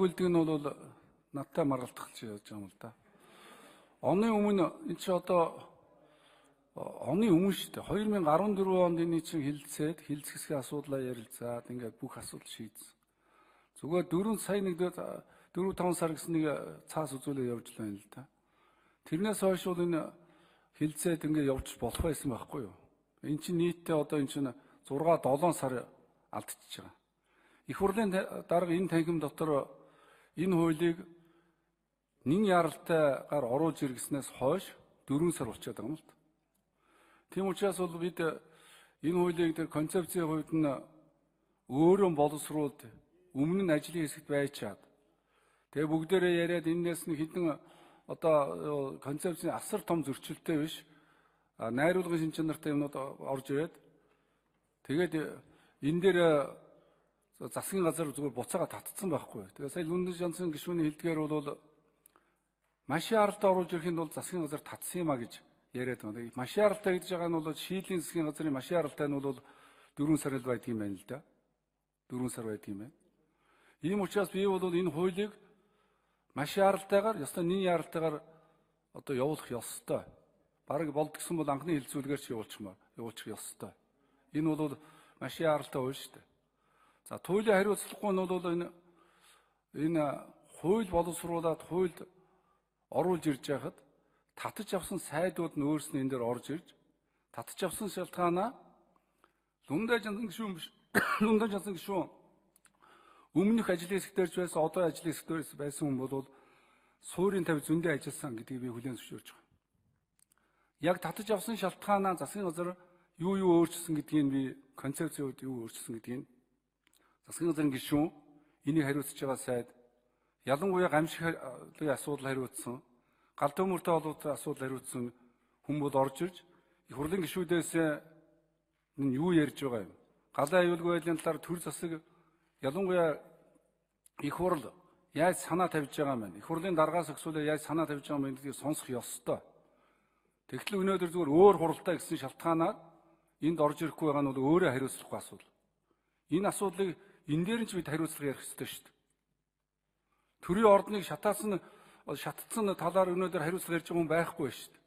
өгүүлдэг нь бол надтай маргалдах гэж яаж байгаа юм л да. Оны өмнө энэ чи одоо оны өмнө шүү дээ. 2014 онд энэ чинь хилцэсгийн асуудлаа ярилцаад ингээд бүх асуудал шийдсэн. Зүгээр 4-5 сар гэсэн нэг цаас үзүүлээ явж байна л да. Тэрнээс хойш бол энэ хилцээд ингээд явж болох байсан байхгүй юу? Энэ чинь нийтдээ одоо энэ чинь 6-7 сар алдчихж байгаа. Их хурлын дарга энэ танхим дотор энэ хуулийг нэн яралтайгаар оруулж иргэснээс хойш 4 сар болчиход байгаа юм л да. Тийм учраас бол бид энэ хуулийг тэр концепцийн хувьд нь өөрөө боловсруулд өмнө нь ажлын хэсэгт байчаад тэгээ бүгдээрээ яриад энэс нь хэдэн одоо концепцийн асар том зөрчилтэй биш найруулгын шин чанартай юмнууд орж ирээд тэгээд энэ дээр засгийн газар зүгээр буцаага татцсан байхгүй. Тэгээ сая Лүндэн Жансын гишүүний хэлдгээр бол машин аралтай оруулж ирэхэд бол засгийн газар татсан юм а гэж яриад байна. Машин аралтай гэж байгаа нь бол шийдлийн засгийн газрын машин аралтай нь бол 4 сар л байдаг юм байна л да. 4 сар байдаг юм байна. Ийм учраас би бол энэ хуулийг машин аралтайгаар, ёстой нэн яралтайгаар одоо явуулах ёстой. Бараг болдгсон бол анхны хилцүүлгээр ч явуулчих ёстой. Энэ бол машин аралтай хууль шүү дээ. За туйлын хариуцлагагүй нь бол энэ хууль боловсруулаад хуульд оруулж ирж байхад татаж авсан сайдууд нь өөрснөө энэ дээр орж ирж татаж авсан шалтгаанаа Лүндэн Жансын гишүүн өмнөх ажлын хэсэгтэрч байсан одоо ажлын хэсэгтэрч байсан хүн бол суурийн тавь зөндөө ажилласан гэдгийг би хүлээн зөвшөөрж байгаа. Яг татаж авсан шалтгаанаа засгийн газар юу өөрчилсөн гэдгийг би концепцийн үед юу өөрчилсөн гэдгийг засгийн газрын гишүүн энийг хариуцж байгаа сайд ялангуяа гамшигын асуудал хариуцсан гал төмөртэй холбоотой асуудал хариуцсан хүмүүс орж ирж их хурлын гишүүдээс юу ярьж байгаа юм. Галын аюулгүй байдлын талаар төр засаг ялангуяа их хурл яаж санаа тавьж байгаа юм бэ? Их хурлын даргаас өксүүлээ яаж санаа тавьж байгаа юм гэдгийг сонсох ёстой. Тэгтэл өнөөдөр зүгээр өөр хуралтай гэсэн шалтгаанаар энд орж ирэхгүй байгаа нь бол өөрөө хариуцлахгүй асуудал. Энэ асуудлыг энэ дээр нь ч бид хариуцлага ярих ёстой шүү дээ. Төрийн ордныг шатцсан талаар өнөөдөр хариуцлага ярьж байгаа хүн байхгүй шүү дээ.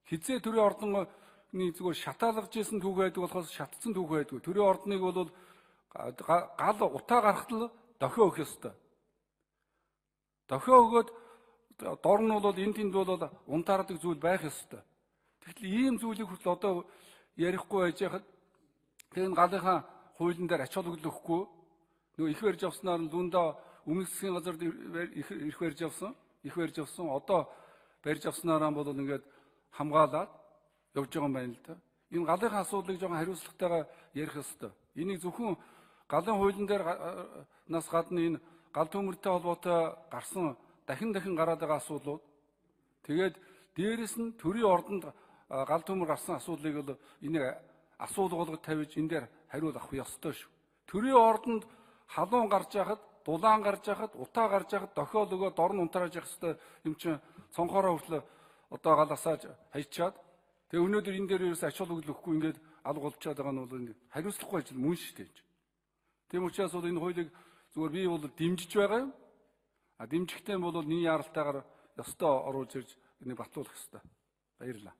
Хизээ төрийн ордны зүгээр шатаалгаж исэн түүх байдаг болохоос шатцсан түүх байдгүй. Төрийн ордныг бол гал утаа гарахад л дохио өгөх ёстой. Дохио өгөөд дор нь бол энэ тэнд бол унтаардаг зүйл байх ёстой. Тэгтэл ийм зүйлийг хүртэл одоо ярихгүй байж хахад тэгээд галынхаа хуулийн дээр ач холбогдол өгөхгүй нөгөө их барьж авснаар нь лүндээ өмнөх засгийн газар их барьж авсан одоо барьж авснараа бол ингээд хамгаалаад явж байгаа юм байна л да. Энэ галынхаа асуудлыг жоохон хариуцлагатайгаар ярих ёстой. Энийг зөвхөн галын хуулийн дээр нас гадна энэ гал төмөртэй холбоотой гарсан дахин гараад байгаа асуудлууд тэгээд дээрэс нь төрийн ордонд гал төмөр гарсан асуудлыг бол энийг асуулгуулгад тавьж энэ дээр хариулт авах ёстой шүү. Төрийн ордонд халуун гарч яхад, дулаан гарч яхад, утаа гарч яхад дохиол өгөө дор нь унтрааж явах ёстой юм чинь цонхороо хүртэл одоо галасааж хайчаад тэгээ өнөөдөр энэ дээр ерөөс ач холбогдол өгөхгүй ингээд алга болчиход байгаа нь бол энэ хариуцлагагүй ажил мөн шүү дээ. Тийм учраас бол энэ хуулийг зүгээр би бол дэмжиж байгаа юм. Дэмжихтэй бол нэн яралтайгаар ёстой оруулж ирж энийг батлуулах ёстой. Баярлалаа.